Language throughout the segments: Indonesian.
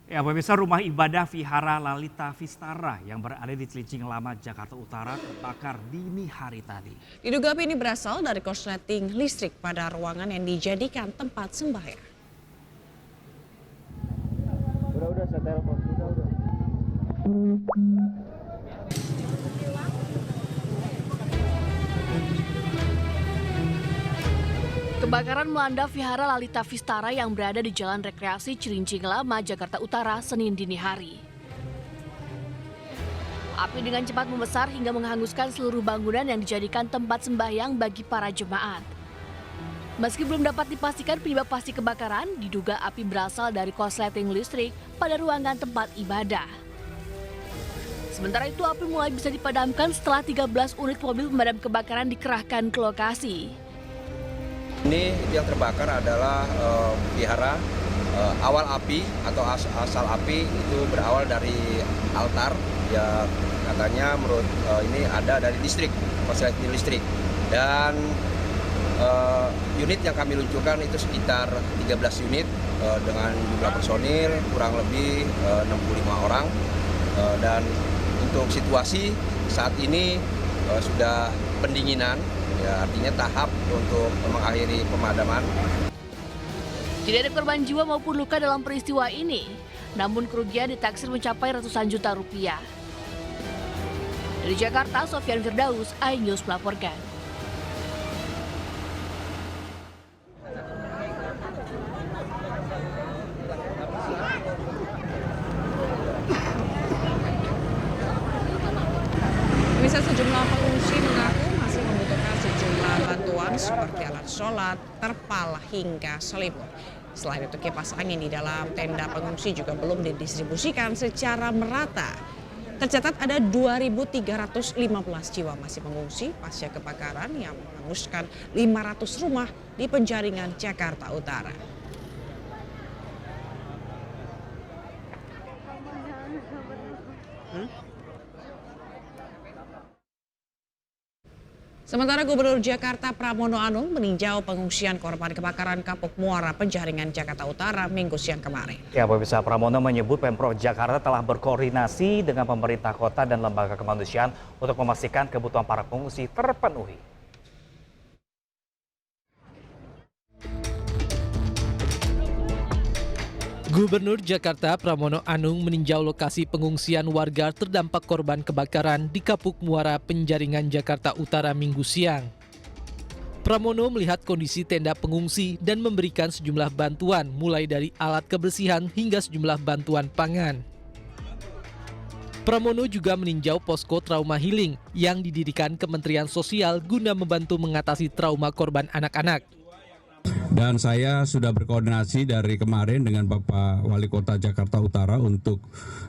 Ya, pemirsa, rumah ibadah Vihara Lalita Vistara yang berada di Cilincing Lama, Jakarta Utara terbakar dini hari tadi. Diduga api ini berasal dari korsleting listrik pada ruangan yang dijadikan tempat sembahyang. Udah saya telepon, udah. Kebakaran melanda Vihara Lalita Vistara yang berada di Jalan Rekreasi Cilincing Lama, Jakarta Utara, Senin dini hari. Api dengan cepat membesar hingga menghanguskan seluruh bangunan yang dijadikan tempat sembahyang bagi para jemaat. Meski belum dapat dipastikan penyebab pasti kebakaran, diduga api berasal dari korsleting listrik pada ruangan tempat ibadah. Sementara itu, api mulai bisa dipadamkan setelah 13 unit mobil pemadam kebakaran dikerahkan ke lokasi. Ini yang terbakar adalah vihara. Awal api atau asal api itu berawal dari altar. Ya katanya menurut ini ada dari listrik, korsleting listrik. Dan unit yang kami luncurkan itu sekitar 13 unit dengan jumlah personil kurang lebih 65 orang. Dan untuk situasi saat ini sudah pendinginan. Ya, artinya tahap untuk mengakhiri pemadaman. Tidak ada korban jiwa maupun luka dalam peristiwa ini, namun kerugian ditaksir mencapai ratusan juta rupiah. Dari Jakarta, Sofyan Firdaus, iNews melaporkan. Bisa sejumlah pengungsi mengaku masih membutuhkan sejumlah bantuan seperti alat sholat, terpal, hingga selimut. Selain itu, kipas angin di dalam tenda pengungsi juga belum didistribusikan secara merata. Tercatat ada 2.315 jiwa masih mengungsi pasca kebakaran yang menghanguskan 500 rumah di Penjaringan, Jakarta Utara. Sementara Gubernur Jakarta Pramono Anung meninjau pengungsian korban kebakaran Kapuk Muara Penjaringan, Jakarta Utara Minggu siang kemarin. Ya, pemirsa, Pramono menyebut Pemprov Jakarta telah berkoordinasi dengan pemerintah kota dan lembaga kemanusiaan untuk memastikan kebutuhan para pengungsi terpenuhi. Gubernur Jakarta Pramono Anung meninjau lokasi pengungsian warga terdampak korban kebakaran di Kapuk Muara Penjaringan, Jakarta Utara Minggu siang. Pramono melihat kondisi tenda pengungsi dan memberikan sejumlah bantuan mulai dari alat kebersihan hingga sejumlah bantuan pangan. Pramono juga meninjau posko trauma healing yang didirikan Kementerian Sosial guna membantu mengatasi trauma korban anak-anak. Dan saya sudah berkoordinasi dari kemarin dengan Bapak Wali Kota Jakarta Utara untuk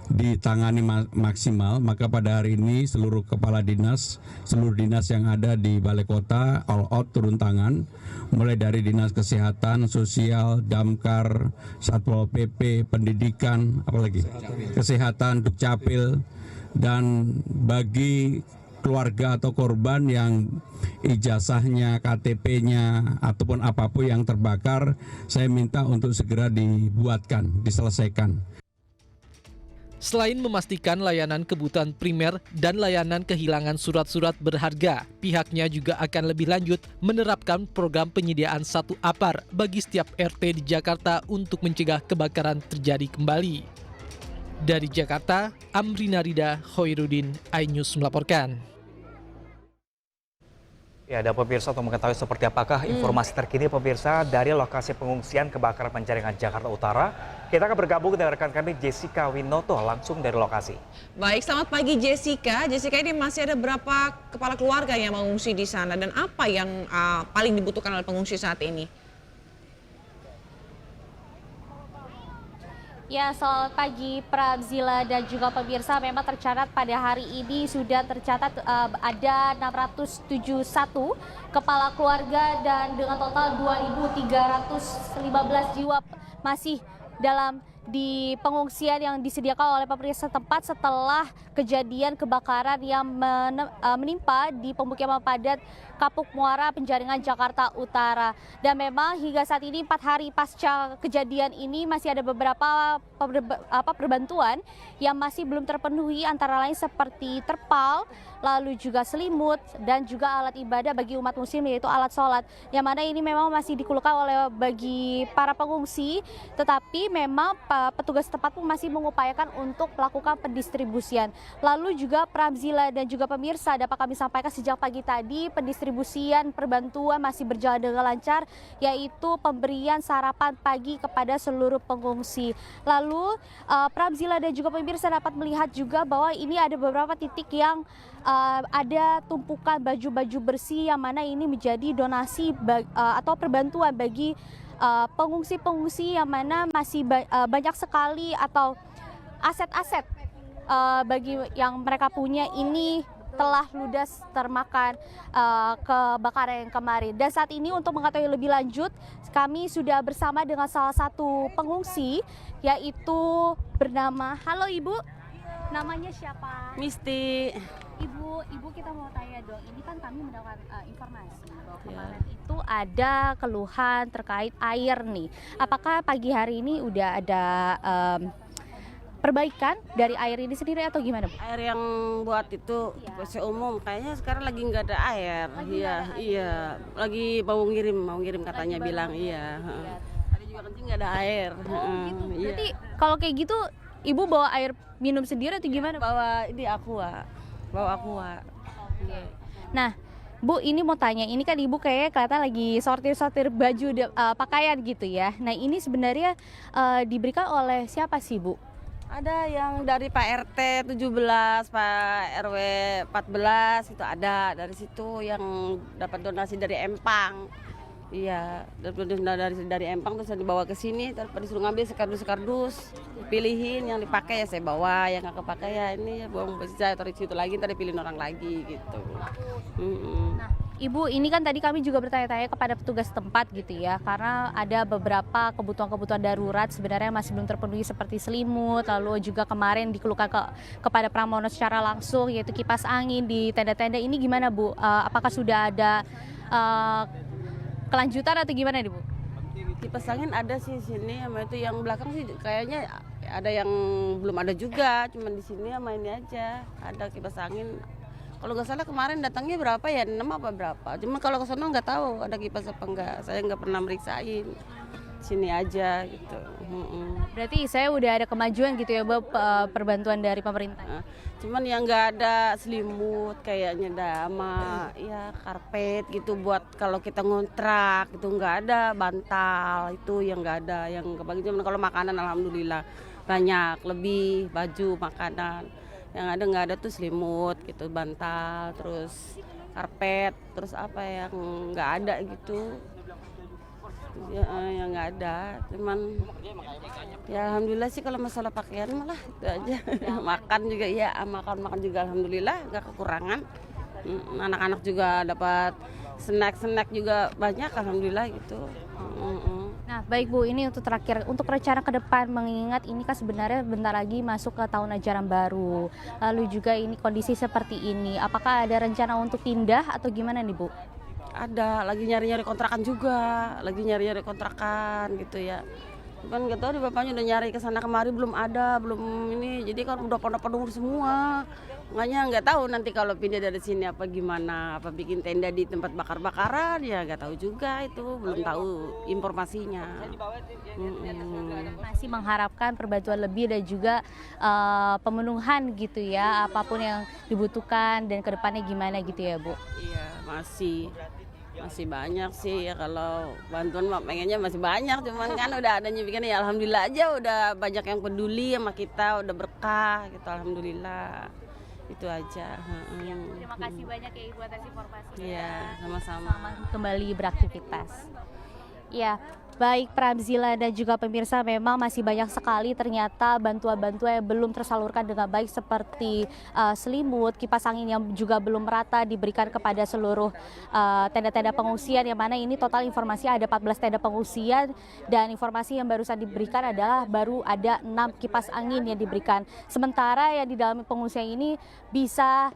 ditangani maksimal. Maka pada hari ini seluruh kepala dinas, seluruh dinas yang ada di Balai Kota all out turun tangan. Mulai dari Dinas Kesehatan, Sosial, Damkar, Satpol PP, Pendidikan, apalagi Kesehatan, Dukcapil, dan bagi keluarga atau korban yang ijazahnya, KTP-nya, ataupun apapun yang terbakar, saya minta untuk segera dibuatkan, diselesaikan. Selain memastikan layanan kebutuhan primer dan layanan kehilangan surat-surat berharga, pihaknya juga akan lebih lanjut menerapkan program penyediaan satu APAR bagi setiap RT di Jakarta untuk mencegah kebakaran terjadi kembali. Dari Jakarta, Amrina Rida, Khoirudin, iNews melaporkan. Ya, ada pemirsa untuk mengetahui seperti apakah informasi terkini pemirsa dari lokasi pengungsian kebakaran Penjaringan, Jakarta Utara. Kita akan bergabung dengan rekan kami Jessica Winoto langsung dari lokasi. Baik, selamat pagi Jessica. Jessica, ini masih ada berapa kepala keluarga yang mengungsi di sana dan apa yang paling dibutuhkan oleh pengungsi saat ini? Ya, selamat pagi Pramzila dan juga pemirsa. Memang tercatat pada hari ini sudah tercatat ada 671 kepala keluarga dan dengan total 2.315 jiwa masih dalam di pengungsian yang disediakan oleh pemerintah setempat setelah kejadian kebakaran yang menimpa di pemukiman padat Kapuk Muara, Penjaringan, Jakarta Utara. Dan memang hingga saat ini 4 hari pasca kejadian ini masih ada beberapa perbantuan yang masih belum terpenuhi, antara lain seperti terpal, lalu juga selimut dan juga alat ibadah bagi umat muslim, yaitu alat sholat, yang mana ini memang masih dikeluhkan oleh bagi para pengungsi, tetapi memang petugas tempat pun masih mengupayakan untuk melakukan pendistribusian. Lalu juga Pramzila dan juga pemirsa, dapat kami sampaikan sejak pagi tadi pendistribusian perbantuan masih berjalan dengan lancar, yaitu pemberian sarapan pagi kepada seluruh pengungsi. Lalu Pramzila dan juga pemirsa dapat melihat juga bahwa ini ada beberapa titik yang ada tumpukan baju-baju bersih, yang mana ini menjadi donasi atau perbantuan bagi pengungsi-pengungsi yang mana masih banyak sekali atau aset-aset bagi yang mereka punya ini telah ludas termakan kebakaran yang kemarin. Dan saat ini untuk mengetahui lebih lanjut, kami sudah bersama dengan salah satu pengungsi, yaitu bernama, halo Ibu, namanya siapa? Misti. Ibu kita mau tanya dong, ini kan kami mendapatkan informasi bahwa kemarin itu ada keluhan terkait air nih. Apakah pagi hari ini udah ada perbaikan dari air ini sendiri atau gimana, Bu? Air yang buat itu WC umum kayaknya sekarang lagi nggak ada air. Iya. Lagi mau ngirim katanya bilang iya. Tadi juga kencing nggak ada air. Gitu. Berarti kalau kayak gitu Ibu bawa air minum sendiri atau gimana? Bawa aqua. Nah, Bu, ini mau tanya, ini kan Ibu kayak kelihatan lagi sortir-sortir baju pakaian gitu ya. Nah, ini sebenarnya diberikan oleh siapa sih, Bu? Ada yang dari Pak RT 17, Pak RW 14 itu ada dari situ yang dapat donasi dari Empang. Iya, dari Empang terus dibawa ke sini, terus disuruh ngambil sekardus, pilihin yang dipakai ya saya bawa, yang nggak kepakai ya ini ya buang saja, taruh situ lagi, ntar dipilihin orang lagi gitu. Nah, Ibu, ini kan tadi kami juga bertanya-tanya kepada petugas tempat gitu ya, karena ada beberapa kebutuhan-kebutuhan darurat sebenarnya masih belum terpenuhi seperti selimut, lalu juga kemarin dikeluhkan kepada Pramono secara langsung, yaitu kipas angin di tenda-tenda. Ini gimana, Bu? Apakah sudah ada kelanjutan atau gimana nih, Bu? Kipas angin ada sih sini, sama itu yang belakang sih kayaknya ada yang belum ada juga, cuman di sini sama ini aja ada kipas angin. Kalau nggak salah kemarin datangnya berapa ya, 6 apa berapa, cuma kalau ke sana nggak tahu ada kipas apa enggak, saya nggak pernah meriksain, sini aja gitu. Berarti saya udah ada kemajuan gitu ya, Bu, perbantuan dari pemerintah. Cuman yang nggak ada selimut kayaknya sama ya karpet gitu buat kalau kita ngontrak itu nggak ada, bantal itu yang nggak ada, yang kebagi. Cuman kalau makanan alhamdulillah banyak, lebih baju makanan. Yang ada nggak ada tuh selimut gitu, bantal, terus karpet, terus apa yang nggak ada gitu. Ya, yang nggak ada, cuman ya alhamdulillah sih kalau masalah pakaian malah itu aja. Makan juga ya, makan juga alhamdulillah nggak kekurangan. Anak-anak juga dapat snack juga banyak alhamdulillah gitu. Nah, baik Bu, ini untuk terakhir, untuk rencana ke depan, mengingat ini kan sebenarnya bentar lagi masuk ke tahun ajaran baru, lalu juga ini kondisi seperti ini, apakah ada rencana untuk pindah atau gimana nih, Bu? Ada, lagi nyari-nyari kontrakan juga, gitu ya. Kan nggak tahu di bapaknya udah nyari ke sana kemari belum ada, belum ini, jadi kan udah pada penuh semua. Makanya nggak tahu nanti kalau pindah dari sini apa gimana, apa bikin tenda di tempat bakar-bakaran ya nggak tahu juga, itu belum tahu informasinya. Masih mengharapkan perbantuan lebih dan juga pemenuhan gitu ya, apapun yang dibutuhkan dan kedepannya gimana gitu ya, Bu? Iya, masih banyak sih ya, kalau bantuan mah pengennya masih banyak, cuman kan udah adanya bikin ya alhamdulillah aja, udah banyak yang peduli sama kita, udah berkah gitu alhamdulillah, itu aja. Terima kasih banyak ya Ibu atas informasinya. Iya, sama-sama. Selamat kembali beraktivitas. Ya, baik Pramzila dan juga pemirsa, memang masih banyak sekali ternyata bantuan-bantuan yang belum tersalurkan dengan baik seperti selimut, kipas angin yang juga belum merata diberikan kepada seluruh tenda-tenda pengungsian, yang mana ini total informasi ada 14 tenda pengungsian dan informasi yang barusan diberikan adalah baru ada 6 kipas angin yang diberikan. Sementara yang di dalam pengungsian ini bisa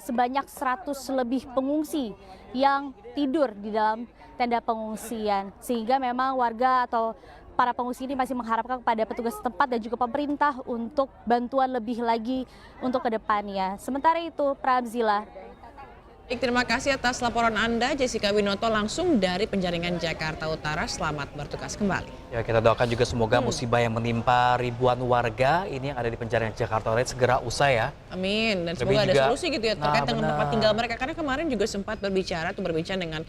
sebanyak 100 lebih pengungsi yang tidur di dalam tenda pengungsian, sehingga memang warga atau para pengungsi ini masih mengharapkan kepada petugas setempat dan juga pemerintah untuk bantuan lebih lagi untuk kedepannya. Sementara itu, Pramzila. Baik, terima kasih atas laporan Anda, Jessica Winoto langsung dari Penjaringan Jakarta Utara. Selamat bertugas kembali. Ya, kita doakan juga semoga musibah yang menimpa ribuan warga ini yang ada di Penjaringan Jakarta Utara segera usai ya. Amin, dan semoga ada solusi gitu ya terkait dengan tempat tinggal mereka. Karena kemarin juga sempat berbicara dengan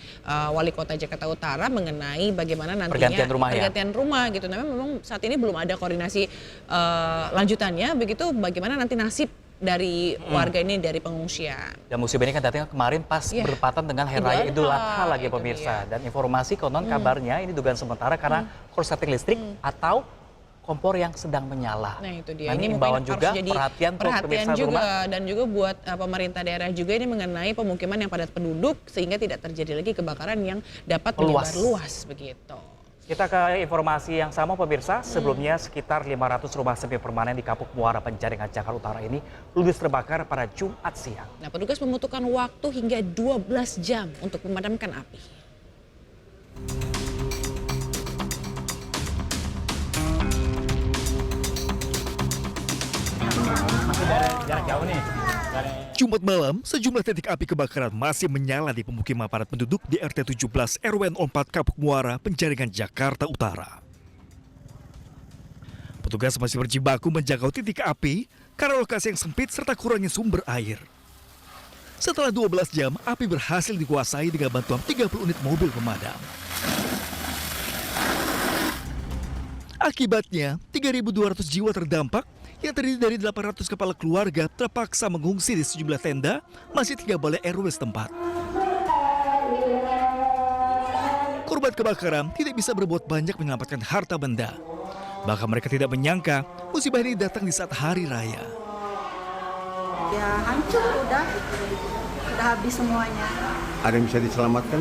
Wali Kota Jakarta Utara mengenai bagaimana nantinya pergantian rumah gitu. Nah, memang saat ini belum ada koordinasi lanjutannya, begitu bagaimana nanti nasib dari warga ini dari pengungsian. Dan musibah ini kan datangnya kemarin pas bertepatan dengan Hari Raya Idul Adha lagi pemirsa. Dan informasi konon kabarnya ini dugaan sementara karena korsleting listrik atau kompor yang sedang menyala. Nah itu dia. Nah, ini imbauan juga jadi perhatian juga dan juga buat pemerintah daerah juga ini mengenai pemukiman yang padat penduduk sehingga tidak terjadi lagi kebakaran yang dapat menyebar luas begitu. Kita ke informasi yang sama pemirsa, sebelumnya sekitar 500 rumah semi permanen di Kapuk Muara Penjaringan Jakarta Utara ini ludes terbakar pada Jumat siang. Nah, petugas membutuhkan waktu hingga 12 jam untuk memadamkan api. Masih dari jarak jauh nih. Jumat malam, sejumlah titik api kebakaran masih menyala di pemukiman padat penduduk di RT 17 RW 04 Kapuk Muara, Penjaringan, Jakarta Utara. Petugas masih berjibaku menjangkau titik api karena lokasi yang sempit serta kurangnya sumber air. Setelah 12 jam, api berhasil dikuasai dengan bantuan 30 unit mobil pemadam. Akibatnya, 3.200 jiwa terdampak yang terdiri dari 800 kepala keluarga terpaksa mengungsi di sejumlah tenda masih 3 balai RW setempat. Korban kebakaran tidak bisa berbuat banyak menyelamatkan harta benda. Bahkan mereka tidak menyangka musibah ini datang di saat hari raya. Ya hancur udah habis semuanya. Ada yang bisa diselamatkan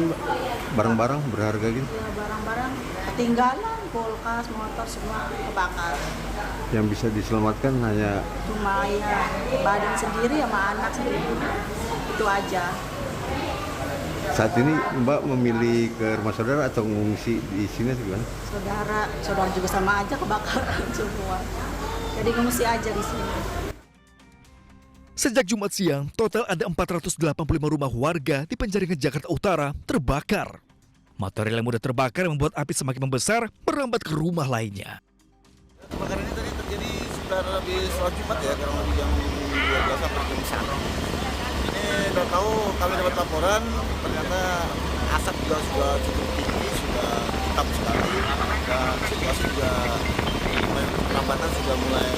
barang-barang berharga gitu? Ya barang-barang ketinggalan, kulkas, motor semua kebakar. Yang bisa diselamatkan hanya Cuma ya badan sendiri sama anak sendiri, itu aja. saat ini Mbak memilih ke rumah saudara atau mengungsi di sini atau gimana? Saudara juga sama aja kebakaran semua. Jadi ngungsi aja di sini. Sejak Jumat siang, total ada 485 rumah warga di Penjaringan Jakarta Utara terbakar. Material yang mudah terbakar membuat api semakin membesar, merambat ke rumah lainnya. Kebakaran ini tadi terjadi sekitar habis sholat Jumat ya, kurang lebih jam 12 sampai jam 1. Ini udah tahu kami dapat laporan, ternyata asap juga sudah cukup tinggi, sudah hitam sekali, dan situasi juga perambatan sudah mulai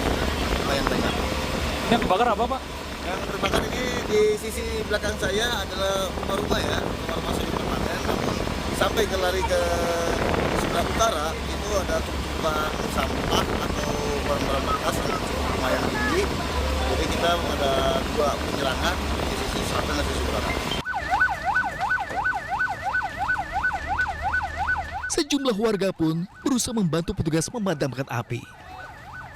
lumayan banyak. Yang kebakar apa Pak? Yang terbakar ini di sisi belakang saya adalah rumah-rumah ya, rumah-rumah semi permanen, namun sampai ke lari ke sebelah utara itu ada tumpukan sampah atau barang-barang bekas yang lumayan tinggi. Jadi kita ada 2 penyerangan di sisi selatan dan sisi utara. Sejumlah warga pun berusaha membantu petugas memadamkan api.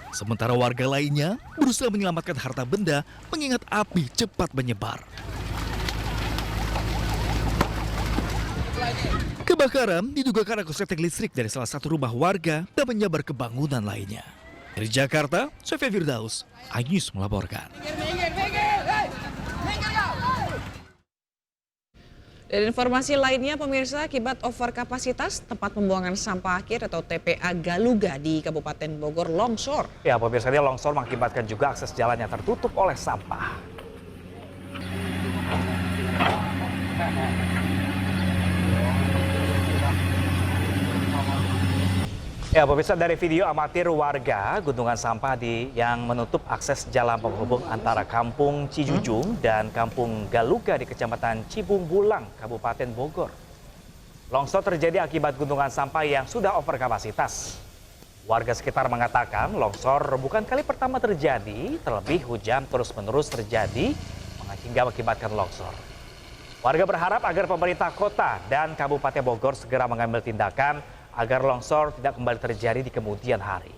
Sementara warga lainnya berusaha menyelamatkan harta benda mengingat api cepat menyebar. Kebakaran diduga karena korsleting listrik dari salah satu rumah warga dan menyebar ke bangunan lainnya. Dari Jakarta, Sofia Firdaus, iNews melaporkan. Dan informasi lainnya pemirsa, akibat overkapasitas tempat pembuangan sampah akhir atau TPA Galuga di Kabupaten Bogor longsor. Ya pemirsa, ini longsor mengakibatkan juga akses jalan yang tertutup oleh sampah. Ya pemirsa, dari video amatir warga gunungan sampah yang menutup akses jalan penghubung antara Kampung Cijujung dan Kampung Galuga di Kecamatan Cibung Bulang, Kabupaten Bogor. Longsor terjadi akibat guntungan sampah yang sudah over kapasitas. Warga sekitar mengatakan longsor bukan kali pertama terjadi, terlebih hujan terus-menerus terjadi hingga mengakibatkan longsor. Warga berharap agar pemerintah kota dan Kabupaten Bogor segera mengambil tindakan agar longsor tidak kembali terjadi di kemudian hari.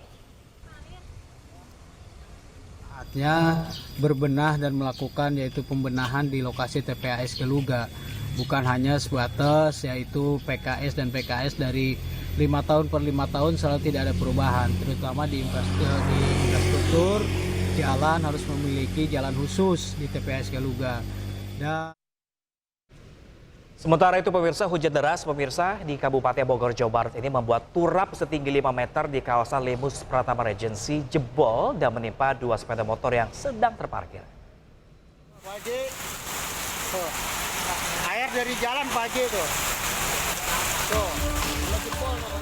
Saatnya berbenah dan melakukan yaitu pembenahan di lokasi TPAS Geluga. Bukan hanya sebatas yaitu PKS dan PKS dari 5 tahun per 5 tahun selalu tidak ada perubahan, terutama di infrastruktur jalan harus memiliki jalan khusus di TPAS Geluga. Sementara itu pemirsa, hujan deras di Kabupaten Bogor, Jawa Barat ini membuat turap setinggi 5 meter di kawasan Limus Pratama Regency jebol dan menimpa 2 sepeda motor yang sedang terparkir. Air dari jalan pagi tuh.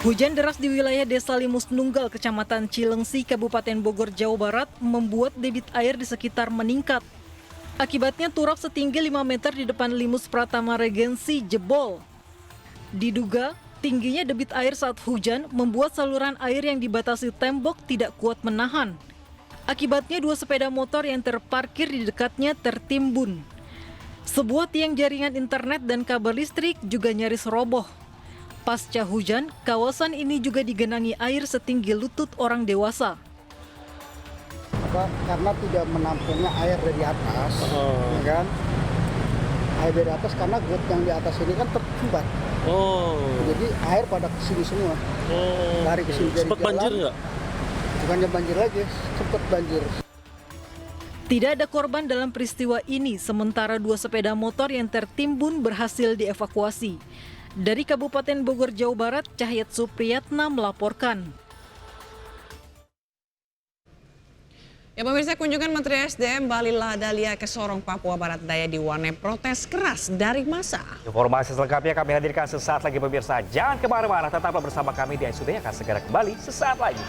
Hujan deras di wilayah Desa Limus Nunggal, Kecamatan Cilengsi, Kabupaten Bogor, Jawa Barat membuat debit air di sekitar meningkat. Akibatnya turap setinggi 5 meter di depan Limus Pratama Regency jebol. Diduga tingginya debit air saat hujan membuat saluran air yang dibatasi tembok tidak kuat menahan. Akibatnya 2 sepeda motor yang terparkir di dekatnya tertimbun. Sebuah tiang jaringan internet dan kabel listrik juga nyaris roboh. Pasca hujan, kawasan ini juga digenangi air setinggi lutut orang dewasa. Karena tidak menampungnya air dari atas, kan? Air dari atas karena got yang di atas ini kan tersumbat. Jadi air pada kesini semua. Lari kesini dari jalan. Banjir nggak? Bukannya banjir lagi, sempat banjir. Tidak ada korban dalam peristiwa ini, sementara 2 sepeda motor yang tertimbun berhasil dievakuasi. Dari Kabupaten Bogor, Jawa Barat, Cahyat Supriyatna melaporkan. Ya pemirsa, kunjungan Menteri SDM Bahlil Lahadalia ke Sorong, Papua Barat Daya diwarnai protes keras dari massa. Informasi selengkapnya kami hadirkan sesaat lagi pemirsa. Jangan kemana-mana, tetaplah bersama kami di ISUD yang akan segera kembali sesaat lagi.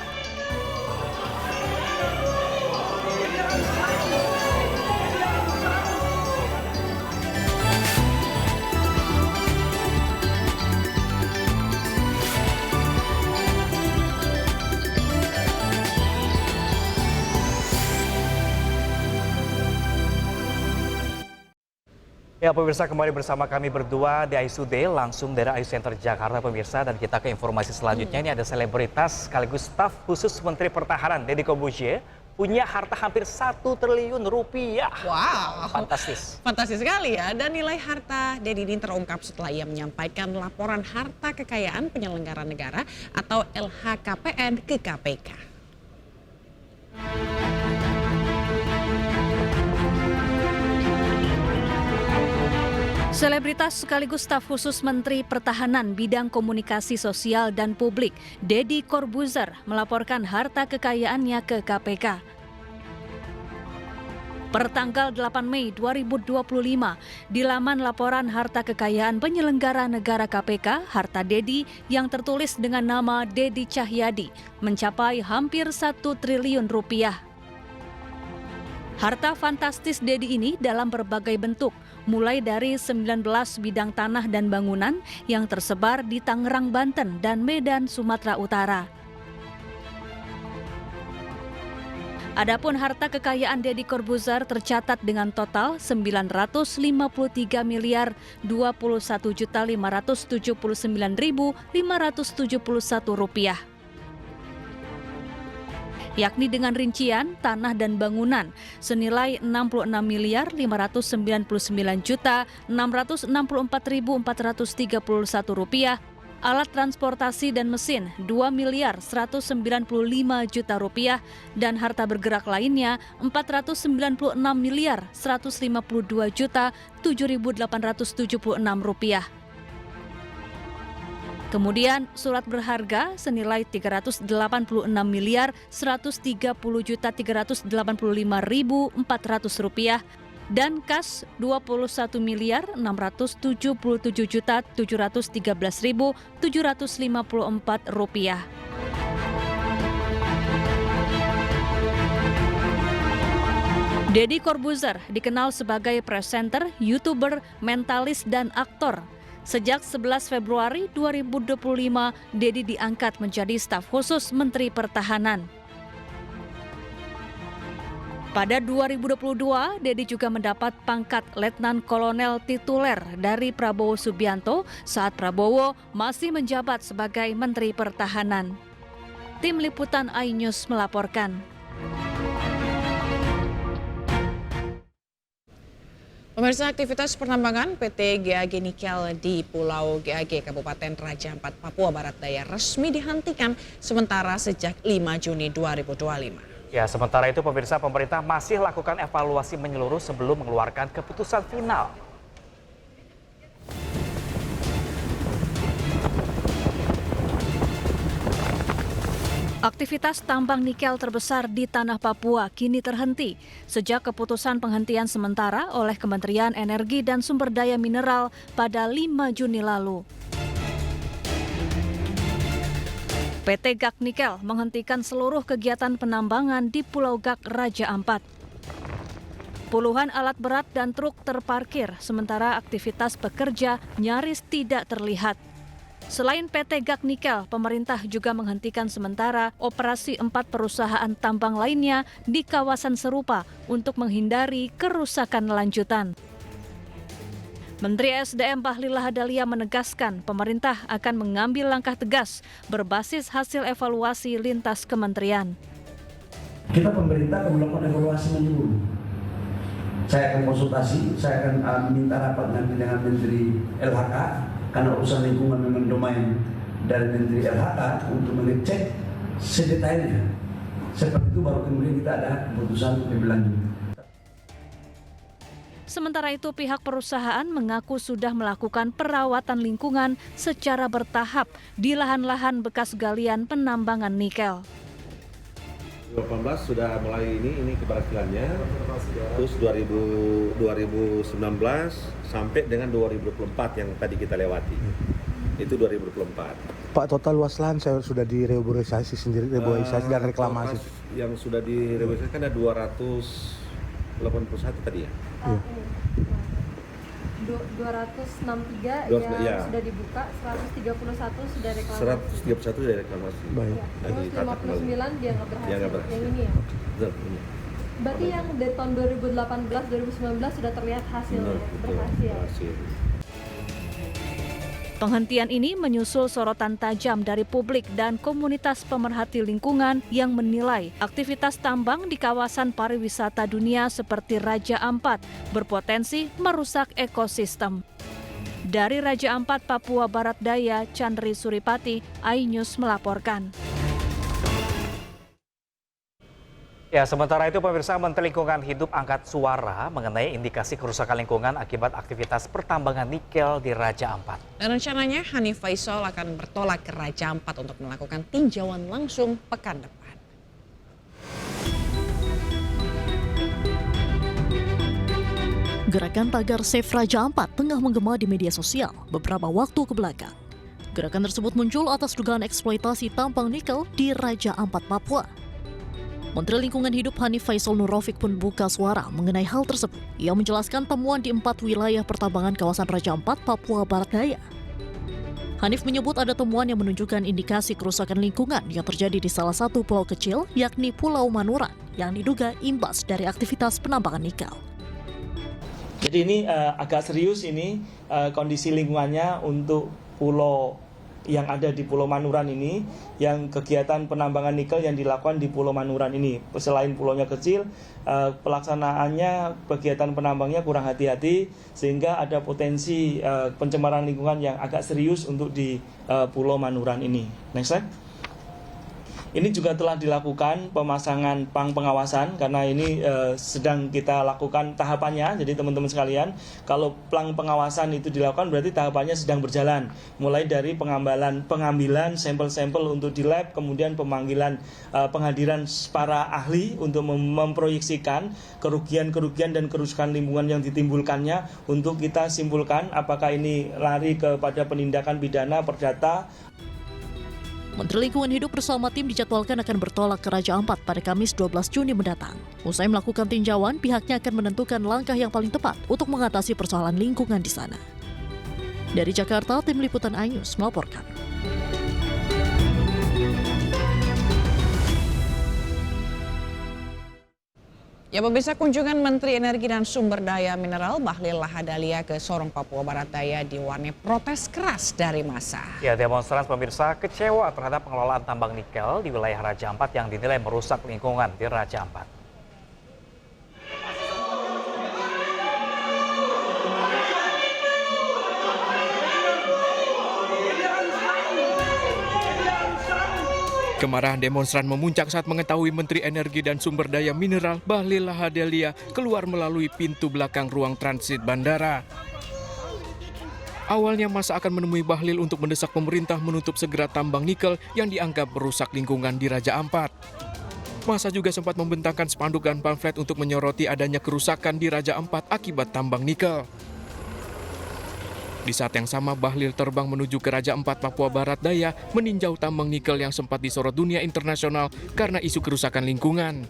Ya pemirsa, kembali bersama kami berdua di ISUD langsung dari ISU Center Jakarta pemirsa, dan kita ke informasi selanjutnya. Ini ada selebritas sekaligus staf khusus Menteri Pertahanan Deddy Corbuzier punya harta hampir 1 triliun rupiah. Wow, fantastis. Fantastis sekali ya. Dan nilai harta Deddy ini terungkap setelah ia menyampaikan laporan harta kekayaan penyelenggara negara atau LHKPN ke KPK. Selebritas sekaligus staf khusus Menteri Pertahanan bidang komunikasi sosial dan publik, Deddy Corbuzier, melaporkan harta kekayaannya ke KPK. Pertanggal 8 Mei 2025, di laman laporan harta kekayaan penyelenggara negara KPK, harta Deddy yang tertulis dengan nama Deddy Cahyadi mencapai hampir 1 triliun rupiah. Harta fantastis Deddy ini dalam berbagai bentuk, mulai dari 19 bidang tanah dan bangunan yang tersebar di Tangerang, Banten, dan Medan, Sumatera Utara. Adapun harta kekayaan Deddy Corbuzier tercatat dengan total 953 miliar 21.579.571 rupiah. Yakni dengan rincian tanah dan bangunan senilai 66 miliar 599 juta 664.431 rupiah, alat transportasi dan mesin 2 miliar 195 juta rupiah, dan harta bergerak lainnya 496 miliar 152 juta 7.876 rupiah. Kemudian surat berharga senilai 386 miliar 130 juta 385.400 rupiah dan kas 21 miliar 677 juta 713.754 rupiah. Deddy Corbuzier dikenal sebagai presenter, YouTuber, mentalis, dan aktor. Sejak 11 Februari 2025, Dedi diangkat menjadi staf khusus Menteri Pertahanan. Pada 2022, Dedi juga mendapat pangkat Letnan Kolonel tituler dari Prabowo Subianto saat Prabowo masih menjabat sebagai Menteri Pertahanan. Tim Liputan iNews melaporkan. Pemirsa, aktivitas penambangan PT GAG Nikel di Pulau GAG Kabupaten Raja Ampat, Papua Barat Daya resmi dihentikan sementara sejak 5 Juni 2025. Ya, sementara itu pemirsa, pemerintah masih lakukan evaluasi menyeluruh sebelum mengeluarkan keputusan final. Aktivitas tambang nikel terbesar di tanah Papua kini terhenti sejak keputusan penghentian sementara oleh Kementerian Energi dan Sumber Daya Mineral pada 5 Juni lalu. PT GAG Nikel menghentikan seluruh kegiatan penambangan di Pulau GAG Raja Ampat. Puluhan alat berat dan truk terparkir, sementara aktivitas pekerja nyaris tidak terlihat. Selain PT GAG Nikel, pemerintah juga menghentikan sementara operasi 4 perusahaan tambang lainnya di kawasan serupa untuk menghindari kerusakan lanjutan. Menteri SDM Bahlil Lahadalia menegaskan pemerintah akan mengambil langkah tegas berbasis hasil evaluasi lintas kementerian. Kita pemerintah akan melakukan evaluasi menyeluruh. Saya akan konsultasi, saya akan minta rapat nanti dengan Menteri LHK, karena urusan lingkungan memang domain dari Menteri LHK untuk mengecek sedetailnya. Seperti itu baru kemudian kita ada keputusan lebih lanjut. Sementara itu, pihak perusahaan mengaku sudah melakukan perawatan lingkungan secara bertahap di lahan-lahan bekas galian penambangan nikel. 2018 sudah mulai ini keberhasilannya, terus 2019 sampai dengan 2024 yang tadi kita lewati, itu 2024. Pak, total luas lahan sudah direboisasi sendiri, reboisasi dan reklamasi. Yang sudah direboisasi kan ada 281 tadi ya? Iya. 263 ya. Sudah dibuka, 131 sudah reklamasi. 131 sudah reklamasi. Baik. Terus 59 dianggap berhasil. Yang ini ya. Betul. Berarti yang dari tahun 2018-2019 sudah terlihat hasilnya, berhasil. Penghentian ini menyusul sorotan tajam dari publik dan komunitas pemerhati lingkungan yang menilai aktivitas tambang di kawasan pariwisata dunia seperti Raja Ampat berpotensi merusak ekosistem. Dari Raja Ampat, Papua Barat Daya, Chandri Suripati, iNews melaporkan. Ya, sementara itu pemirsa, Menteri Lingkungan Hidup angkat suara mengenai indikasi kerusakan lingkungan akibat aktivitas pertambangan nikel di Raja Ampat. Dan rencananya Hanif Faisal akan bertolak ke Raja Ampat untuk melakukan tinjauan langsung pekan depan. Gerakan tagar Save Raja Ampat tengah menggema di media sosial beberapa waktu kebelakang. Gerakan tersebut muncul atas dugaan eksploitasi tambang nikel di Raja Ampat, Papua. Menteri Lingkungan Hidup Hanif Faisal Nurrafiq pun buka suara mengenai hal tersebut. Ia menjelaskan temuan di 4 wilayah pertambangan kawasan Raja Ampat, Papua Barat Daya. Hanif menyebut ada temuan yang menunjukkan indikasi kerusakan lingkungan yang terjadi di salah satu pulau kecil, yakni Pulau Manuran, yang diduga imbas dari aktivitas penambangan nikel. Jadi ini agak serius ini kondisi lingkungannya untuk pulau yang ada di Pulau Manuran ini, yang kegiatan penambangan nikel yang dilakukan di Pulau Manuran ini. Selain pulaunya kecil, pelaksanaannya kegiatan penambangnya kurang hati-hati sehingga ada potensi pencemaran lingkungan yang agak serius untuk di Pulau Manuran ini. Next slide. Ini juga telah dilakukan pemasangan pang pengawasan karena ini sedang kita lakukan tahapannya. Jadi teman-teman sekalian, kalau pang pengawasan itu dilakukan berarti tahapannya sedang berjalan. Mulai dari pengambilan sampel-sampel untuk di lab, kemudian penghadiran para ahli untuk memproyeksikan kerugian-kerugian dan kerusakan lingkungan yang ditimbulkannya untuk kita simpulkan apakah ini lari kepada penindakan pidana, perdata. Menteri Lingkungan Hidup bersama tim dijadwalkan akan bertolak ke Raja Ampat pada Kamis 12 Juni mendatang. Usai melakukan tinjauan, pihaknya akan menentukan langkah yang paling tepat untuk mengatasi persoalan lingkungan di sana. Dari Jakarta, Tim Liputan iNews melaporkan. Ya pemirsa, kunjungan Menteri Energi dan Sumber Daya Mineral Bahlil Lahadalia ke Sorong, Papua Barat Daya diwarnai protes keras dari massa. Ya, demonstran pemirsa kecewa terhadap pengelolaan tambang nikel di wilayah Raja Ampat yang dinilai merusak lingkungan di Raja Ampat. Kemarahan demonstran memuncak saat mengetahui Menteri Energi dan Sumber Daya Mineral Bahlil Lahadalia keluar melalui pintu belakang ruang transit bandara. Awalnya massa akan menemui Bahlil untuk mendesak pemerintah menutup segera tambang nikel yang dianggap merusak lingkungan di Raja Ampat. Massa juga sempat membentangkan spanduk dan pamflet untuk menyoroti adanya kerusakan di Raja Ampat akibat tambang nikel. Di saat yang sama, Bahlil terbang menuju ke Raja Ampat, Papua Barat Daya, meninjau tambang nikel yang sempat disorot dunia internasional karena isu kerusakan lingkungan.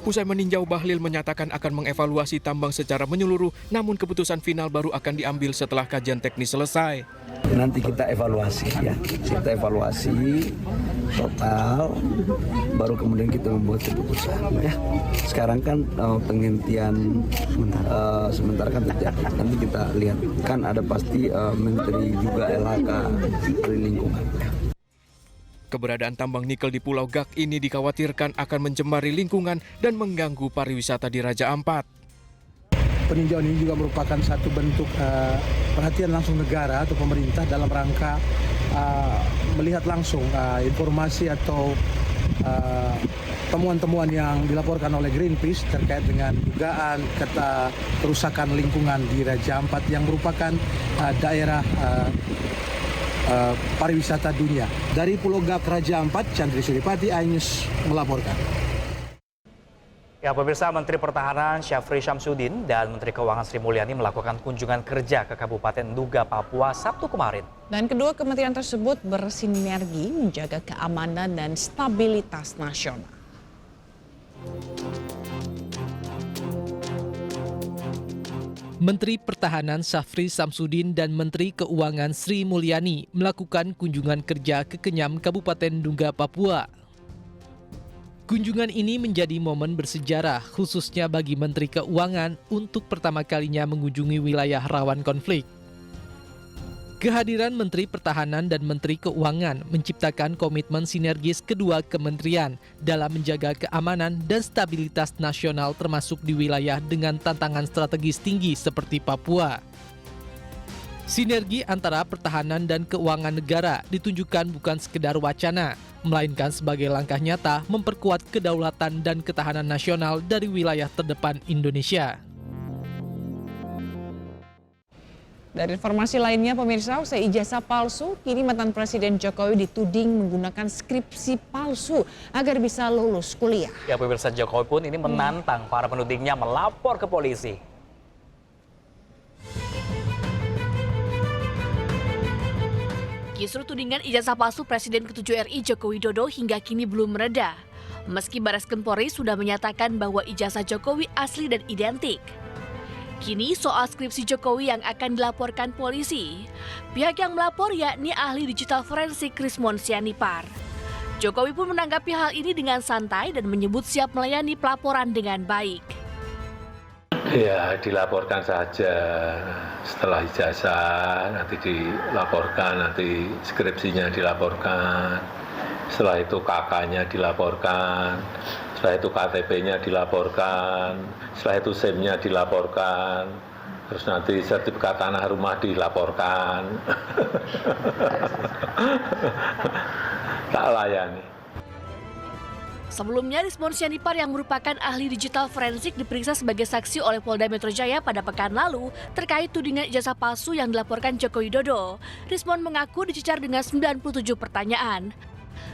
Usai meninjau, Bahlil menyatakan akan mengevaluasi tambang secara menyeluruh, namun keputusan final baru akan diambil setelah kajian teknis selesai. Nanti kita evaluasi ya, kita evaluasi total, baru kemudian kita membuat keputusan ya. Sekarang kan penghentian sementara kan terjadi. Nanti kita lihat, kan ada pasti Menteri juga LHK Menteri Lingkungan. Keberadaan tambang nikel di Pulau Gak ini dikhawatirkan akan mencemari lingkungan dan mengganggu pariwisata di Raja Ampat. Peninjauan ini juga merupakan satu bentuk perhatian langsung negara atau pemerintah dalam rangka melihat langsung informasi atau temuan-temuan yang dilaporkan oleh Greenpeace terkait dengan dugaan kerusakan lingkungan di Raja Ampat yang merupakan daerah pariwisata dunia. Dari Pulau Gak, Raja Ampat, Chandri Suripati, iNews melaporkan. Ya pemirsa, Menteri Pertahanan Syafri Syamsuddin dan Menteri Keuangan Sri Mulyani melakukan kunjungan kerja ke Kabupaten Nduga, Papua Sabtu kemarin. Dan kedua kementerian tersebut bersinergi menjaga keamanan dan stabilitas nasional. Menteri Pertahanan Syafri Syamsuddin dan Menteri Keuangan Sri Mulyani melakukan kunjungan kerja ke Kenyam, Kabupaten Nduga, Papua. Kunjungan ini menjadi momen bersejarah khususnya bagi Menteri Keuangan untuk pertama kalinya mengunjungi wilayah rawan konflik. Kehadiran Menteri Pertahanan dan Menteri Keuangan menciptakan komitmen sinergis kedua kementerian dalam menjaga keamanan dan stabilitas nasional termasuk di wilayah dengan tantangan strategis tinggi seperti Papua. Sinergi antara pertahanan dan keuangan negara ditunjukkan bukan sekedar wacana, melainkan sebagai langkah nyata memperkuat kedaulatan dan ketahanan nasional dari wilayah terdepan Indonesia. Dari informasi lainnya, pemirsa, usai ijazah palsu, kini mantan Presiden Jokowi dituding menggunakan skripsi palsu agar bisa lulus kuliah. Ya pemirsa, Jokowi pun ini menantang para penudingnya melapor ke polisi. Kisru tudingan ijazah palsu Presiden ke-7 RI Joko Widodo hingga kini belum mereda. Meski Barreskrim Polri sudah menyatakan bahwa ijazah Jokowi asli dan identik. Kini soal skripsi Jokowi yang akan dilaporkan polisi. Pihak yang melapor yakni ahli digital forensik Krismon Sianipar. Jokowi pun menanggapi hal ini dengan santai dan menyebut siap melayani pelaporan dengan baik. Ya, dilaporkan saja. Setelah ijazah nanti dilaporkan, nanti skripsinya dilaporkan. Setelah itu KK-nya dilaporkan. Setelah itu KTP-nya dilaporkan. Setelah itu SIM-nya dilaporkan. Terus nanti sertifikat tanah rumah dilaporkan. Tak layani. Sebelumnya, Krismon Sianipar yang merupakan ahli digital forensik diperiksa sebagai saksi oleh Polda Metro Jaya pada pekan lalu terkait tudingan ijazah palsu yang dilaporkan Joko Widodo. Krismon mengaku dicecar dengan 97 pertanyaan.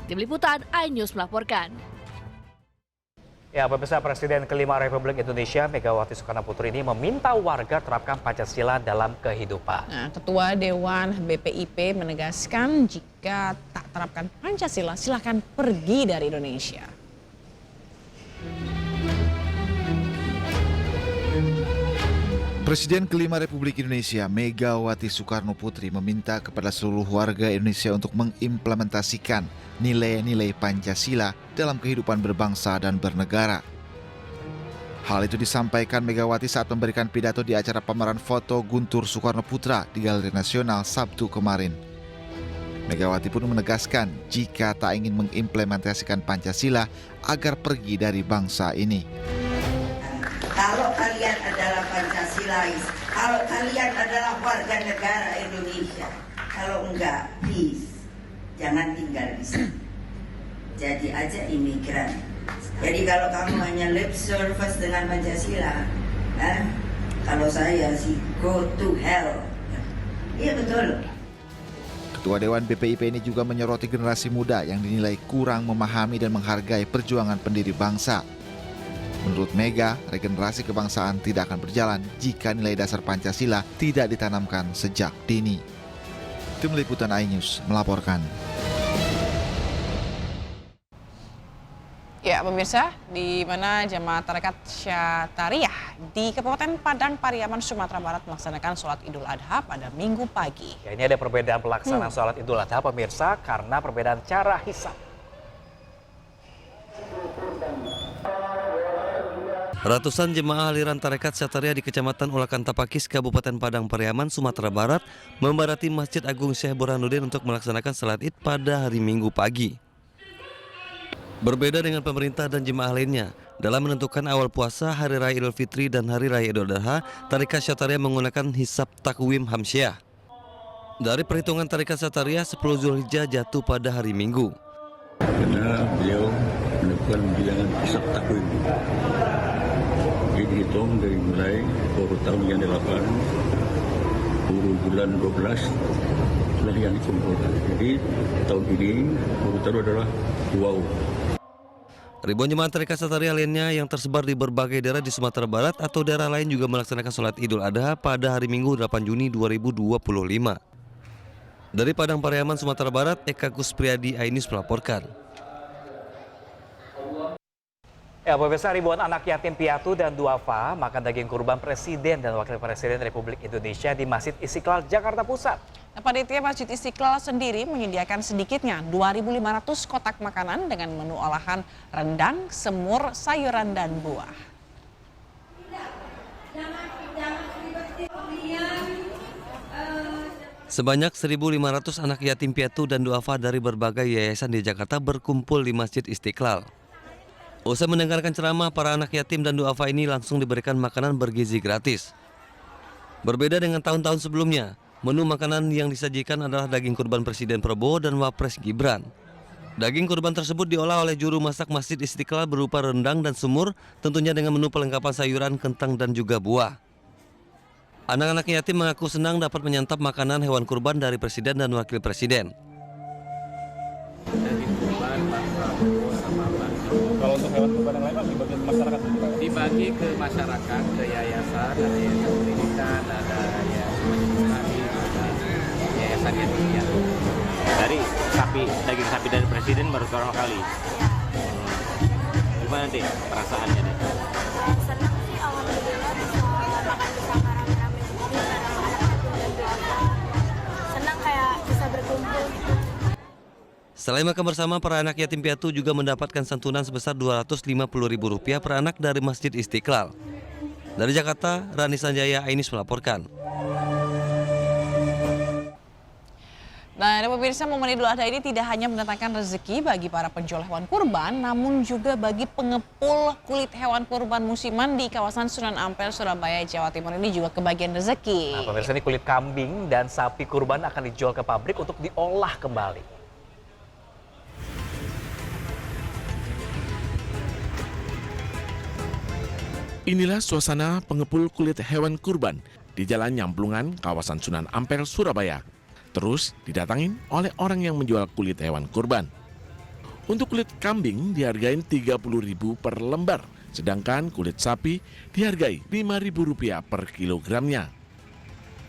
Tim Liputan iNews melaporkan. Ya, pemirsa, Presiden kelima Republik Indonesia Megawati Soekarno Putri ini meminta warga terapkan Pancasila dalam kehidupan. Nah, Ketua Dewan BPIP menegaskan jika tak terapkan Pancasila, silakan pergi dari Indonesia. Presiden kelima Republik Indonesia, Megawati Soekarno Putri, meminta kepada seluruh warga Indonesia untuk mengimplementasikan nilai-nilai Pancasila dalam kehidupan berbangsa dan bernegara. Hal itu disampaikan Megawati saat memberikan pidato di acara pameran foto Guntur Soekarno Putra di Galeri Nasional Sabtu kemarin. Megawati pun menegaskan jika tak ingin mengimplementasikan Pancasila agar pergi dari bangsa ini. Kalau kalian adalah Pancasilais, kalau kalian adalah warga negara Indonesia, kalau enggak, please, jangan tinggal di sini. Jadi aja imigran. Jadi kalau kamu hanya lip service dengan Pancasila, kalau saya sih go to hell. Iya betul. Ketua Dewan BPIP ini juga menyoroti generasi muda yang dinilai kurang memahami dan menghargai perjuangan pendiri bangsa. Menurut Mega, regenerasi kebangsaan tidak akan berjalan jika nilai dasar Pancasila tidak ditanamkan sejak dini. Tim Liputan iNews melaporkan. Ya, pemirsa, di mana jemaah tarekat Syatariah di Kabupaten Padang Pariaman, Sumatera Barat melaksanakan sholat Idul Adha pada Minggu pagi. Ya, ini ada perbedaan pelaksanaan sholat Idul Adha, pemirsa, karena perbedaan cara hisab. Ratusan jemaah aliran tarekat Syatariah di Kecamatan Ulakan Tapakis, Kabupaten Padang Pariaman, Sumatera Barat membadati Masjid Agung Syekh Burhanuddin untuk melaksanakan salat Id pada hari Minggu pagi. Berbeda dengan pemerintah dan jemaah lainnya, dalam menentukan awal puasa, Hari Raya Idul Fitri dan Hari Raya Idul Adha, tarekat Syatariah menggunakan hisab takwim Hamsyah. Dari perhitungan tarekat Syatariah, 10 Zulhijjah jatuh pada hari Minggu. Karena beliau menentukan bilangan hisab takwim. Dihitung dari mulai baru tahun yang 8, bulan 12 itulah yang dikumpulkan. Jadi tahun ini baru tahun adalah wow. Ribuan jemaah tarekat Syatariah lainnya yang tersebar di berbagai daerah di Sumatera Barat atau daerah lain juga melaksanakan sholat Idul Adha pada hari Minggu 8 Juni 2025. Dari Padang Pariaman, Sumatera Barat, Eka Kuspriyadi, iNews melaporkan. Ya, pemirsa, ribuan anak yatim piatu dan duafa makan daging kurban Presiden dan Wakil Presiden Republik Indonesia di Masjid Istiqlal, Jakarta Pusat. Panitia Masjid Istiqlal sendiri menyediakan sedikitnya 2.500 kotak makanan dengan menu olahan rendang, semur, sayuran, dan buah. Sebanyak 1.500 anak yatim piatu dan duafa dari berbagai yayasan di Jakarta berkumpul di Masjid Istiqlal. Usai mendengarkan ceramah, para anak yatim dan duafa ini langsung diberikan makanan bergizi gratis. Berbeda dengan tahun-tahun sebelumnya, menu makanan yang disajikan adalah daging kurban Presiden Prabowo dan Wapres Gibran. Daging kurban tersebut diolah oleh juru masak Masjid Istiqlal berupa rendang dan semur, tentunya dengan menu pelengkapan sayuran, kentang, dan juga buah. Anak-anak yatim mengaku senang dapat menyantap makanan hewan kurban dari Presiden dan Wakil Presiden. Daging kurban Pak Prabowo sama Pak Jokowi. Kalau untuk hewan kurban yang lain Pak dibagi ke masyarakat? Dibagi ke masyarakat, ke yayasan, ada yayasan pendidikan, ada yayasan Islami, ada yayasan yang piatu. Dari daging sapi dari Presiden baru pertama kali. Gimana nanti perasaannya nih? Senang sih, alhamdulillah bisa makan bersama rame-rame seperti bareng anak-anak dan keluarga. Senang kayak bisa berkumpul gitu. Selain makan bersama, para anak yatim piatu juga mendapatkan santunan sebesar Rp250.000 per anak dari Masjid Istiqlal. Dari Jakarta, Rani Sanjaya, iNews melaporkan. Nah, pemirsa, momen Idul Adha ini tidak hanya mendatangkan rezeki bagi para penjual hewan kurban, namun juga bagi pengepul kulit hewan kurban musiman di kawasan Sunan Ampel, Surabaya, Jawa Timur ini juga kebagian rezeki. Nah, pemirsa, ini kulit kambing dan sapi kurban akan dijual ke pabrik untuk diolah kembali. Inilah suasana pengepul kulit hewan kurban di Jalan Nyamplungan, kawasan Sunan Ampel, Surabaya. Terus didatangin oleh orang yang menjual kulit hewan kurban. Untuk kulit kambing dihargai Rp30.000 per lembar, sedangkan kulit sapi dihargai Rp5.000 per kilogramnya.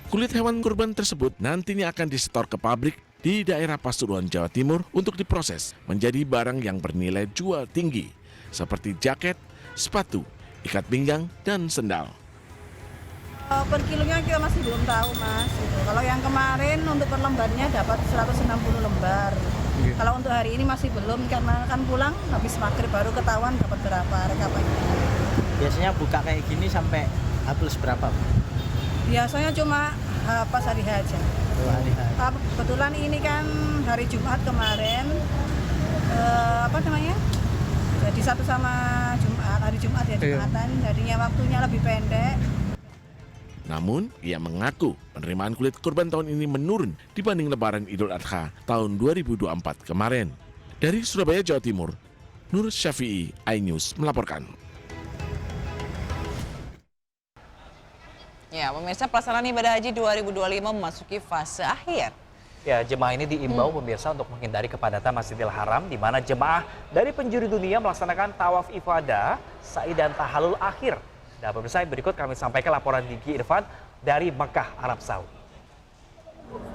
Kulit hewan kurban tersebut nantinya akan disetor ke pabrik di daerah Pasuruan, Jawa Timur untuk diproses menjadi barang yang bernilai jual tinggi, seperti jaket, sepatu, ikat pinggang, dan sendal. Per kilonya kita masih belum tahu Mas. Gitu. Kalau yang kemarin untuk per lembarnya dapat 160 lembar. Kalau untuk hari ini masih belum karena kan pulang habis maghrib baru ketahuan dapat berapa rekapannya. Biasanya buka kayak gini sampai H+ berapa? Biasanya cuma pas hari H aja. Kebetulan ini kan hari Jumat kemarin, jadi satu sama Jumat, hari Jumat ya Jumatan, jadinya waktunya lebih pendek. Namun, ia mengaku penerimaan kulit kurban tahun ini menurun dibanding Lebaran Idul Adha tahun 2024 kemarin. Dari Surabaya, Jawa Timur, Nur Syafi'i, iNews melaporkan. Ya, pemirsa, pelaksanaan ibadah haji 2025 memasuki fase akhir. Ya, jemaah ini diimbau pemirsa untuk menghindari kepadatan Masjidil Haram di mana jemaah dari penjuru dunia melaksanakan tawaf ifadah, sa'i dan tahalul akhir. Dan pemirsa, berikut kami sampaikan laporan Gigi Irfan dari Mekah, Arab Saudi.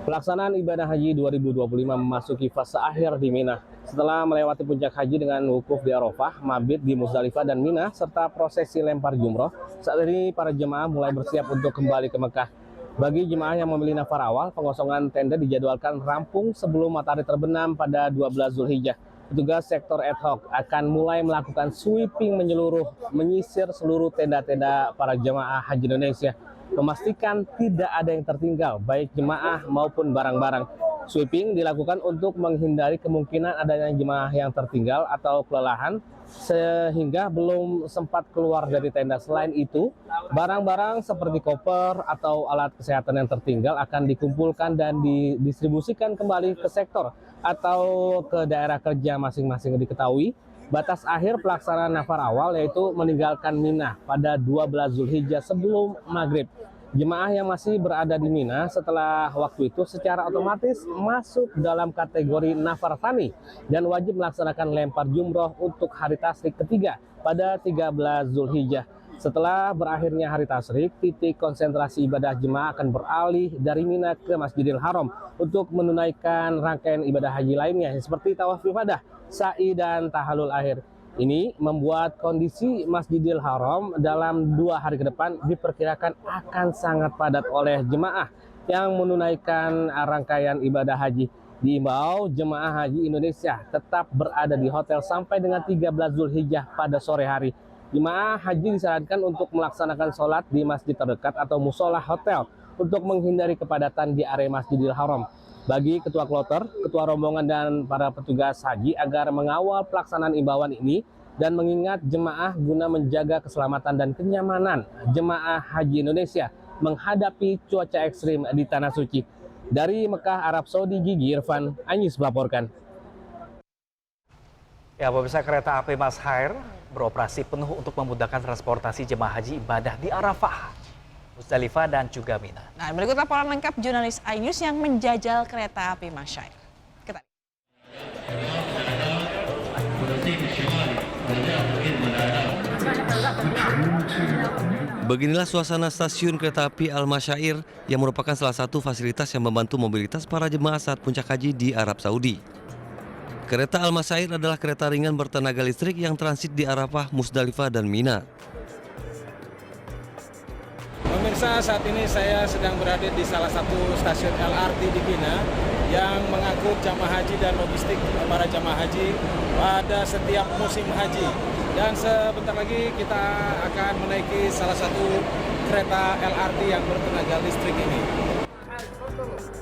Pelaksanaan ibadah haji 2025 memasuki fase akhir di Mina. Setelah melewati puncak haji dengan wukuf di Arafah, mabit di Muzdalifah dan Mina, serta prosesi lempar jumroh, saat ini para jemaah mulai bersiap untuk kembali ke Mekah. Bagi jemaah yang memilih nafar awal, pengosongan tenda dijadwalkan rampung sebelum matahari terbenam pada 12 Zulhijjah. Petugas sektor ad hoc akan mulai melakukan sweeping menyeluruh, menyisir seluruh tenda-tenda para jemaah haji Indonesia, memastikan tidak ada yang tertinggal, baik jemaah maupun barang-barang. Sweeping dilakukan untuk menghindari kemungkinan adanya jemaah yang tertinggal atau kelelahan sehingga belum sempat keluar dari tenda. Selain itu, barang-barang seperti koper atau alat kesehatan yang tertinggal akan dikumpulkan dan didistribusikan kembali ke sektor atau ke daerah kerja masing-masing. Diketahui, batas akhir pelaksanaan nafar awal yaitu meninggalkan Mina pada 12 Zulhijjah sebelum maghrib. Jemaah yang masih berada di Mina setelah waktu itu secara otomatis masuk dalam kategori nafar tsani dan wajib melaksanakan lempar jumroh untuk hari tasyrik ketiga pada 13 Zulhijjah. Setelah berakhirnya hari tasyrik, titik konsentrasi ibadah jemaah akan beralih dari Mina ke Masjidil Haram untuk menunaikan rangkaian ibadah haji lainnya seperti tawaf ifadah, sa'i dan tahalul akhir. Ini membuat kondisi Masjidil Haram dalam 2 hari ke depan diperkirakan akan sangat padat oleh jemaah yang menunaikan rangkaian ibadah haji. Diimbau jemaah haji Indonesia tetap berada di hotel sampai dengan 13 Zulhijjah pada sore hari. Jemaah haji disarankan untuk melaksanakan sholat di masjid terdekat atau musola hotel untuk menghindari kepadatan di area Masjidil Haram. Bagi ketua kloter, ketua rombongan dan para petugas haji agar mengawal pelaksanaan imbauan ini dan mengingat jemaah guna menjaga keselamatan dan kenyamanan jemaah haji Indonesia menghadapi cuaca ekstrim di Tanah Suci. Dari Mekah, Arab Saudi, Gigi Irfan, iNews melaporkan. Ya, pemirsa, kereta api Mashair beroperasi penuh untuk memudahkan transportasi jemaah haji ibadah di Arafah, Muzdalifah dan juga Mina. Nah, berikut laporan lengkap jurnalis iNews yang menjajal kereta api Mashair. Kita Beginilah suasana stasiun kereta api Al-Masyair yang merupakan salah satu fasilitas yang membantu mobilitas para jemaah saat puncak haji di Arab Saudi. Kereta Al-Masyair adalah kereta ringan bertenaga listrik yang transit di Arafah, Muzdalifah, dan Mina. Pemirsa, saat ini saya sedang berada di salah satu stasiun LRT di Mina yang mengangkut jamaah haji dan logistik para jamaah haji pada setiap musim haji. Dan sebentar lagi kita akan menaiki salah satu kereta LRT yang bertenaga listrik ini.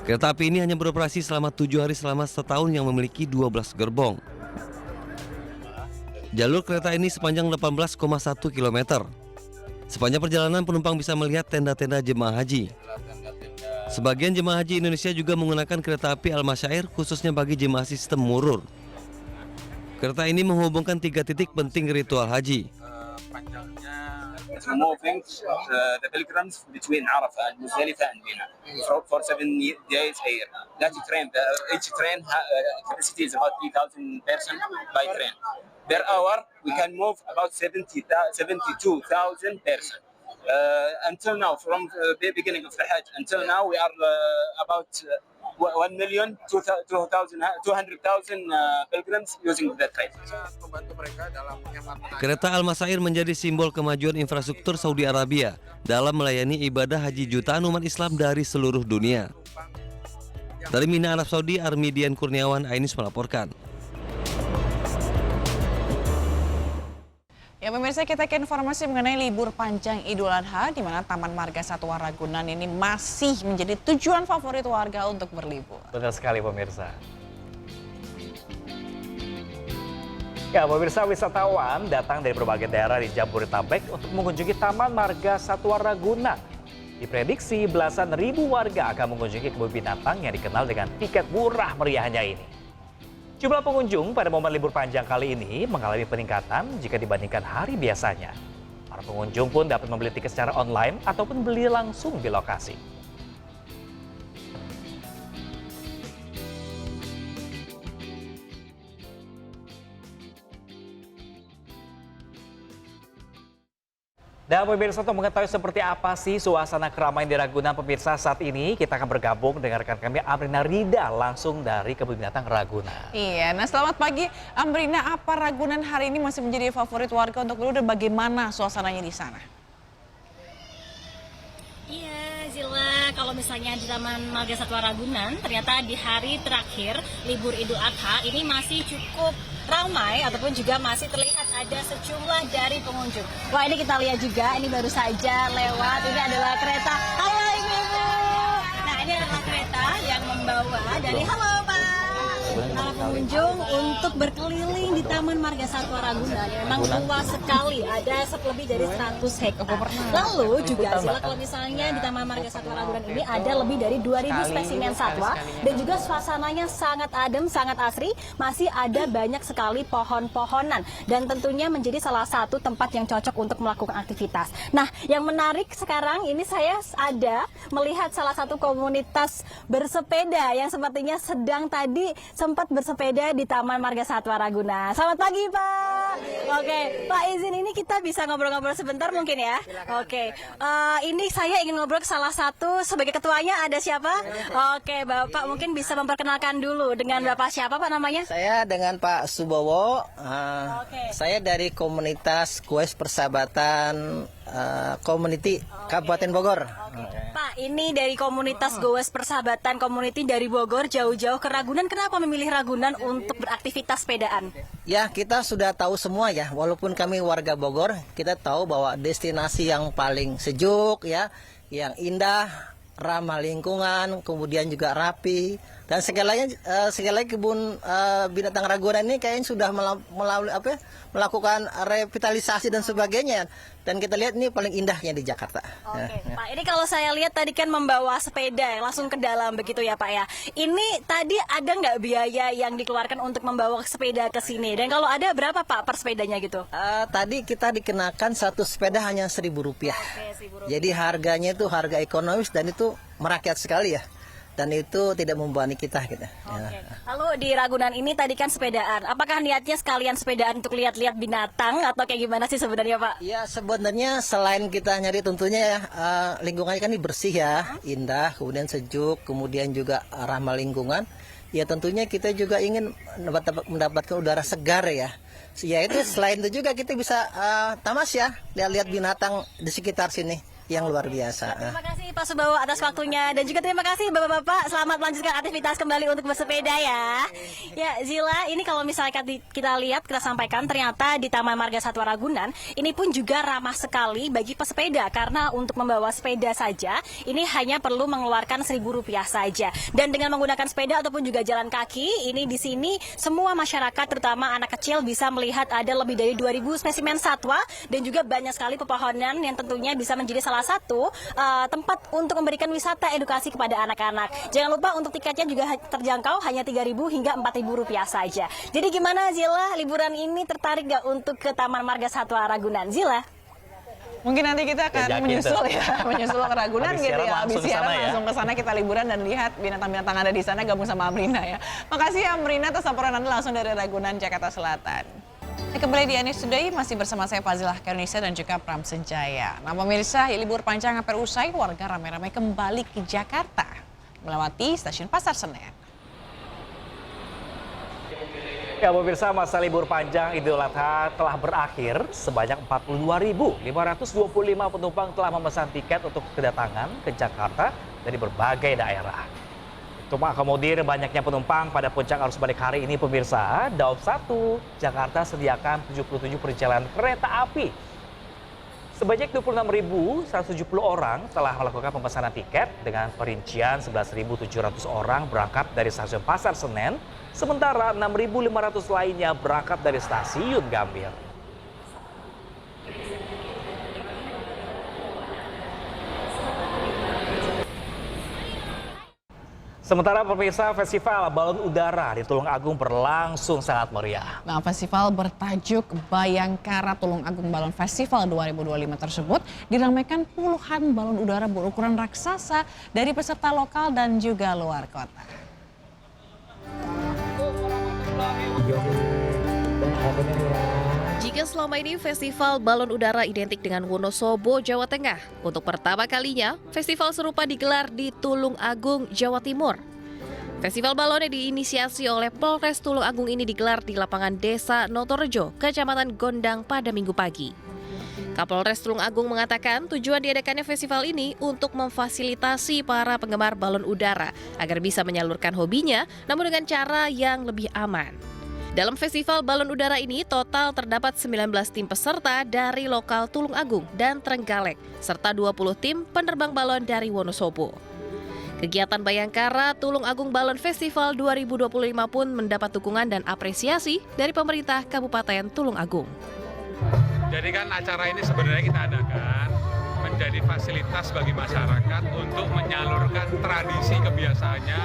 Kereta api ini hanya beroperasi selama 7 hari selama setahun yang memiliki 12 gerbong. Jalur kereta ini sepanjang 18,1 km. Sepanjang perjalanan penumpang bisa melihat tenda-tenda jemaah haji. Sebagian jemaah haji Indonesia juga menggunakan kereta api Al-Masyair khususnya bagi jemaah sistem murur. Kereta ini menghubungkan 3 titik penting ritual haji. Moving the pilgrims between Arafah and Muzdalifah and Mina for 7 days here. That train, each train capacity is about 3,000 persons by train. Per hour, we can move about 72,000 persons. Until now, from the beginning of the Hajj until now, we are about pilgrims using the train. Kereta Al-Masair menjadi simbol kemajuan infrastruktur Saudi Arabia dalam melayani ibadah haji jutaan umat Islam dari seluruh dunia. Dari Mina, Arab Saudi, Armidian Kurniawan, Ainis melaporkan. Ya pemirsa, kita ke informasi mengenai libur panjang Idul Adha di mana Taman Marga Satwa Ragunan ini masih menjadi tujuan favorit warga untuk berlibur. Betul sekali pemirsa. Ya pemirsa, wisatawan datang dari berbagai daerah di Jabodetabek untuk mengunjungi Taman Marga Satwa Ragunan. Diprediksi belasan ribu warga akan mengunjungi kebun binatang yang dikenal dengan tiket murah meriahnya ini. Jumlah pengunjung pada momen libur panjang kali ini mengalami peningkatan jika dibandingkan hari biasanya. Para pengunjung pun dapat membeli tiket secara online ataupun beli langsung di lokasi. Dan pemirsa, untuk mengetahui seperti apa sih suasana keramaian di Ragunan pemirsa saat ini, kita akan bergabung dengan rekan kami Amrina Rida langsung dari Kebun Binatang Ragunan. Iya, nah selamat pagi Amrina, apa Ragunan hari ini masih menjadi favorit warga untuk berlibur dan bagaimana suasananya di sana? Iya Zila, kalau misalnya di Taman Marga Satwa Ragunan ternyata di hari terakhir libur Idul Adha ini masih cukup ramai ataupun juga masih terlihat ada sejumlah dari pengunjung. Wah, ini kita lihat juga, ini baru saja lewat, ini adalah kereta. Halo ibu-ibu. Nah, ini adalah kereta yang membawa dari para pengunjung untuk berkeliling di Taman Marga Satwa Ragunan. Memang luas sekali, ada lebih dari 100 hektar. Lalu juga Zila, kalau misalnya di Taman Marga Satwa Ragunan ini ada lebih dari 2.000 spesimen satwa dan juga suasananya sangat adem, sangat asri. Masih ada banyak sekali pohon-pohonan dan tentunya menjadi salah satu tempat yang cocok untuk melakukan aktivitas. Nah, yang menarik sekarang ini saya ada melihat salah satu komunitas bersepeda yang sepertinya sedang tadi sempat bersepeda di Taman Marga Satwa Ragunan. Selamat pagi, Pak. Oke, Pak, izin ini kita bisa ngobrol-ngobrol sebentar mungkin ya? Oke, ini saya ingin ngobrol ke salah satu, sebagai ketuanya ada siapa? Oke, Bapak mungkin bisa memperkenalkan dulu dengan Bapak siapa, Pak, namanya? Saya dengan Pak Subowo. Saya dari komunitas Quest Persahabatan Community Kabupaten Bogor. Pak, ini dari komunitas Goes Persahabatan Community dari Bogor jauh-jauh ke Ragunan. Kenapa memilih Ragunan untuk beraktivitas sepedaan? Ya, kita sudah tahu semua ya, walaupun kami warga Bogor, kita tahu bahwa destinasi yang paling sejuk ya, yang indah, ramah lingkungan, kemudian juga rapi. Dan sekali lagi kebun binatang Ragunan ini kayaknya sudah melakukan revitalisasi dan sebagainya. Dan kita lihat ini paling indahnya di Jakarta. Oke, Pak, ini kalau saya lihat tadi kan membawa sepeda langsung ke dalam begitu ya, Pak ya. Ini tadi ada nggak biaya yang dikeluarkan untuk membawa sepeda ke sini? Dan kalau ada berapa, Pak, per sepedanya gitu? Tadi kita dikenakan satu sepeda hanya Rp1.000. Jadi harganya itu harga ekonomis dan itu merakyat sekali ya. Dan itu tidak membebani kita gitu. Oke. Lalu di Ragunan ini tadi kan sepedaan. Apakah niatnya sekalian sepedaan untuk lihat-lihat binatang atau kayak gimana sih sebenarnya, Pak? Ya, sebenarnya selain kita nyari tentunya ya lingkungannya kan ini bersih ya, indah, kemudian sejuk, kemudian juga ramah lingkungan. Ya tentunya kita juga ingin mendapatkan udara segar ya. Ya itu selain itu juga kita bisa tamasya, lihat-lihat binatang di sekitar sini. Yang luar biasa. Terima kasih Pak Subowo atas waktunya dan juga terima kasih Bapak-bapak, selamat melanjutkan aktivitas kembali untuk bersepeda ya. Ya Zila, ini kalau misalnya kita lihat, kita sampaikan ternyata di Taman Marga Satwa Ragunan ini pun juga ramah sekali bagi pesepeda karena untuk membawa sepeda saja ini hanya perlu mengeluarkan Rp1.000 saja. Dan dengan menggunakan sepeda ataupun juga jalan kaki, ini di sini semua masyarakat terutama anak kecil bisa melihat ada lebih dari 2.000 spesimen satwa dan juga banyak sekali pepohonan yang tentunya bisa menjadi salah satu tempat untuk memberikan wisata edukasi kepada anak-anak. Jangan lupa untuk tiketnya juga terjangkau hanya Rp3.000 hingga Rp4.000 saja. Jadi gimana Zila, liburan ini tertarik gak untuk ke Taman Marga Satwa Ragunan? Zila? Mungkin nanti kita akan menyusul ke Ragunan gitu ya. Habis siaran langsung ke sana kita liburan dan lihat binatang-binatang ada di sana, gabung sama Amrina ya. Makasih ya Amrina atas laporan Anda langsung dari Ragunan, Jakarta Selatan. Kembali di News Today, masih bersama saya Fazilah Karunisya dan juga Pram Senjaya. Nah pemirsa, libur panjang hampir usai, warga ramai-ramai kembali ke Jakarta. melewati stasiun Pasar Senen. Ya pemirsa, masa libur panjang Idul Adha telah berakhir. Sebanyak 42.525 penumpang telah memesan tiket untuk kedatangan ke Jakarta dari berbagai daerah. Untuk mengakomodir banyaknya penumpang pada puncak arus balik hari ini pemirsa, Daob 1 Jakarta sediakan 77 perjalanan kereta api. Sebanyak 26.170 orang telah melakukan pemesanan tiket dengan perincian 11.700 orang berangkat dari stasiun Pasar Senen, sementara 6.500 lainnya berangkat dari stasiun Gambir. Sementara pemirsa, festival balon udara di Tulungagung berlangsung sangat meriah. Nah, festival bertajuk Bayangkara Tulung Agung Balon Festival 2025 tersebut diramaikan puluhan balon udara berukuran raksasa dari peserta lokal dan juga luar kota. Jika selama ini festival balon udara identik dengan Wonosobo, Jawa Tengah, untuk pertama kalinya festival serupa digelar di Tulung Agung, Jawa Timur. Festival balon yang diinisiasi oleh Polres Tulung Agung ini digelar di lapangan Desa Notorejo, Kecamatan Gondang pada Minggu pagi. Kapolres Tulung Agung mengatakan tujuan diadakannya festival ini untuk memfasilitasi para penggemar balon udara agar bisa menyalurkan hobinya, namun dengan cara yang lebih aman. Dalam festival balon udara ini total terdapat 19 tim peserta dari lokal Tulung Agung dan Trenggalek, serta 20 tim penerbang balon dari Wonosobo. Kegiatan Bayangkara Tulung Agung Balon Festival 2025 pun mendapat dukungan dan apresiasi dari pemerintah Kabupaten Tulung Agung. Jadi kan acara ini sebenarnya kita adakan menjadi fasilitas bagi masyarakat untuk menyalurkan tradisi kebiasaannya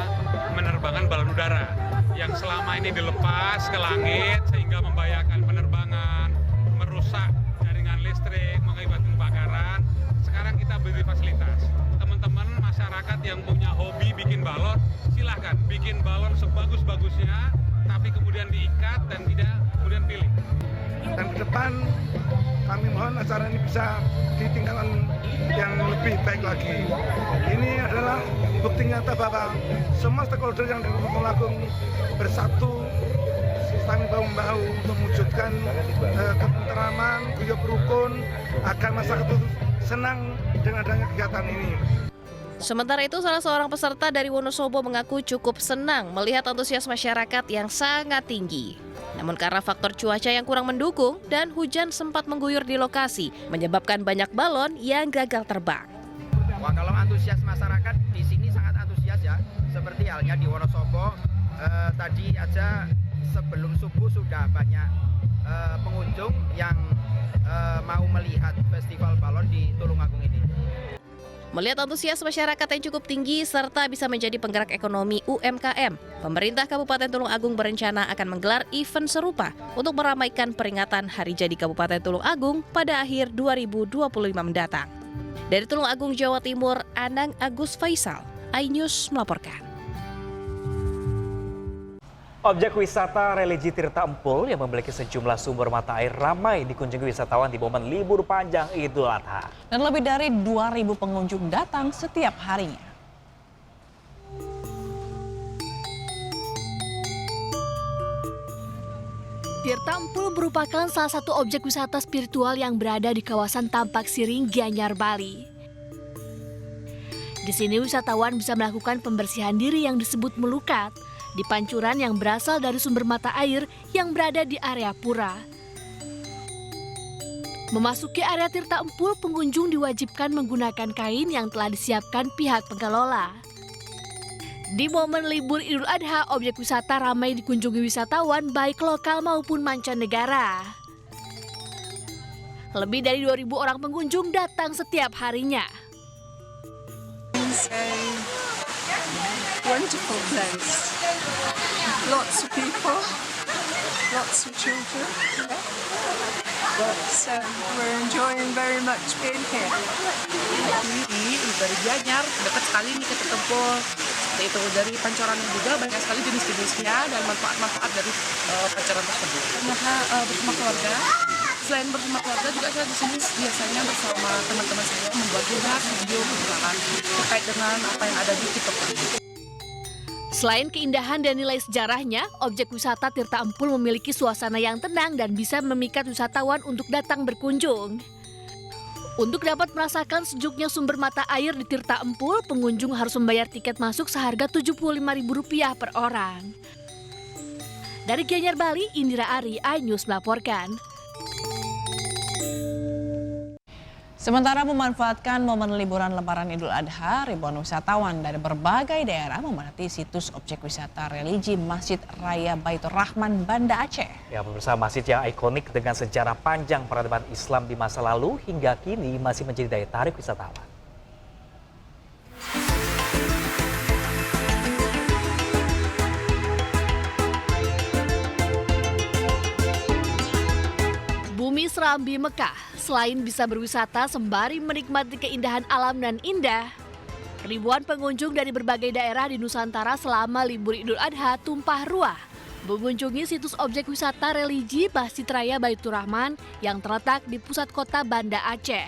menerbangkan balon udara yang selama ini dilepas ke langit sehingga membahayakan penerbangan, merusak jaringan listrik, mengakibatkan kebakaran. Sekarang kita beri fasilitas. Teman-teman masyarakat yang punya hobi bikin balon, silahkan bikin balon sebagus-bagusnya, tapi kemudian diikat dan tidak kemudian pilih. Dan ke depan kami mohon acara ini bisa ditingkatkan yang lebih baik lagi. Ini adalah bukti nyata bahwa semua stakeholder yang di Tulung Agung bersatu saling bahu-membahu untuk mewujudkan ketenteraman, guyup rukun agar masyarakat itu senang dengan adanya kegiatan ini. Sementara itu, salah seorang peserta dari Wonosobo mengaku cukup senang melihat antusias masyarakat yang sangat tinggi. Namun karena faktor cuaca yang kurang mendukung dan hujan sempat mengguyur di lokasi, menyebabkan banyak balon yang gagal terbang. Wah, kalau antusias masyarakat di sini sangat antusias ya, seperti halnya di Wonosobo. Tadi aja sebelum subuh sudah banyak pengunjung yang mau melihat festival balon di Tulung Agung ini. Melihat antusias masyarakat yang cukup tinggi serta bisa menjadi penggerak ekonomi UMKM, pemerintah Kabupaten Tulung Agung berencana akan menggelar event serupa untuk meramaikan peringatan Hari Jadi Kabupaten Tulung Agung pada akhir 2025 mendatang. Dari Tulung Agung, Jawa Timur, Anang Agus Faisal, iNews melaporkan. Objek wisata religi Tirta Empul yang memiliki sejumlah sumber mata air ramai dikunjungi wisatawan di momen libur panjang Idul Adha. Dan lebih dari 2.000 pengunjung datang setiap harinya. Tirta Empul merupakan salah satu objek wisata spiritual yang berada di kawasan Tampak Siring, Gianyar, Bali. Di sini wisatawan bisa melakukan pembersihan diri yang disebut melukat di pancuran yang berasal dari sumber mata air yang berada di area pura. Memasuki area Tirta Empul, pengunjung diwajibkan menggunakan kain yang telah disiapkan pihak pengelola. Di momen libur Idul Adha, objek wisata ramai dikunjungi wisatawan baik lokal maupun mancanegara. Lebih dari 2.000 orang pengunjung datang setiap harinya. Wonderful place. Lots of people, lots of children. So we're enjoying very much being here. Ini dari Gianyar, dekat sekali nih ke Tirta Empul. Itu dari pancoran juga banyak sekali jenis-jenisnya dan manfaat-manfaat dari pancoran tersebut. Bersama keluarga. Selain bersama keluarga juga saya di sini biasanya bersama teman-teman saya membuat juga video perjalanan terkait dengan apa yang ada di TikTok. Selain keindahan dan nilai sejarahnya, objek wisata Tirta Empul memiliki suasana yang tenang dan bisa memikat wisatawan untuk datang berkunjung. Untuk dapat merasakan sejuknya sumber mata air di Tirta Empul, pengunjung harus membayar tiket masuk seharga Rp75.000 per orang. Dari Gianyar, Bali, Indira Ari, iNews melaporkan. Sementara memanfaatkan momen liburan Lebaran Idul Adha, ribuan wisatawan dari berbagai daerah memadati situs objek wisata religi Masjid Raya Baitur Rahman, Banda Aceh. Ya, pemirsa, masjid yang ikonik dengan sejarah panjang peradaban Islam di masa lalu hingga kini masih menjadi daya tarik wisatawan. Bumi Serambi Mekah, selain bisa berwisata sembari menikmati keindahan alam dan indah, ribuan pengunjung dari berbagai daerah di Nusantara selama libur Idul Adha tumpah ruah mengunjungi situs objek wisata religi Masjid Raya Baitur Rahman yang terletak di pusat kota Banda Aceh.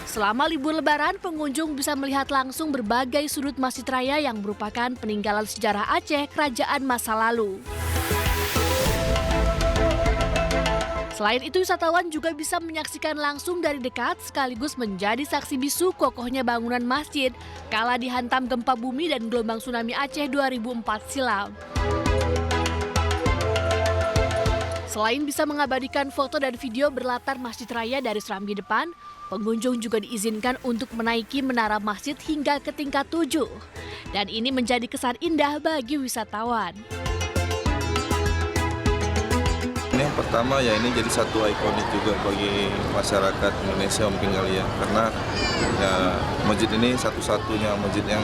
Selama libur Lebaran, pengunjung bisa melihat langsung berbagai sudut Masjid Raya yang merupakan peninggalan sejarah Aceh kerajaan masa lalu. Selain itu, wisatawan juga bisa menyaksikan langsung dari dekat sekaligus menjadi saksi bisu kokohnya bangunan masjid kala dihantam gempa bumi dan gelombang tsunami Aceh 2004 silam. Selain bisa mengabadikan foto dan video berlatar Masjid Raya dari serambi depan, pengunjung juga diizinkan untuk menaiki menara masjid hingga ke tingkat 7. Dan ini menjadi kesan indah bagi wisatawan. Yang pertama ya ini jadi satu ikonik juga bagi masyarakat Indonesia mungkin kali ya, karena ya masjid ini satu-satunya masjid yang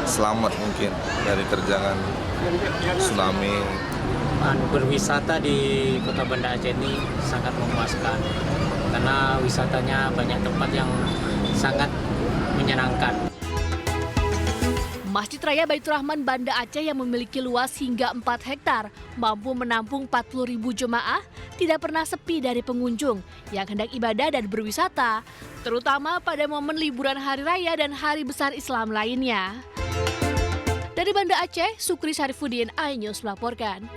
selamat mungkin dari terjangan tsunami. Berwisata di Kota Banda Aceh ini sangat memuaskan karena wisatanya banyak tempat yang sangat menyenangkan. Masjid Raya Baitur Rahman Banda Aceh yang memiliki luas hingga 4 hektar mampu menampung 40.000 jemaah tidak pernah sepi dari pengunjung yang hendak ibadah dan berwisata, terutama pada momen liburan Hari Raya dan Hari Besar Islam lainnya. Dari Banda Aceh, Sukri Syarifuddin, iNews melaporkan.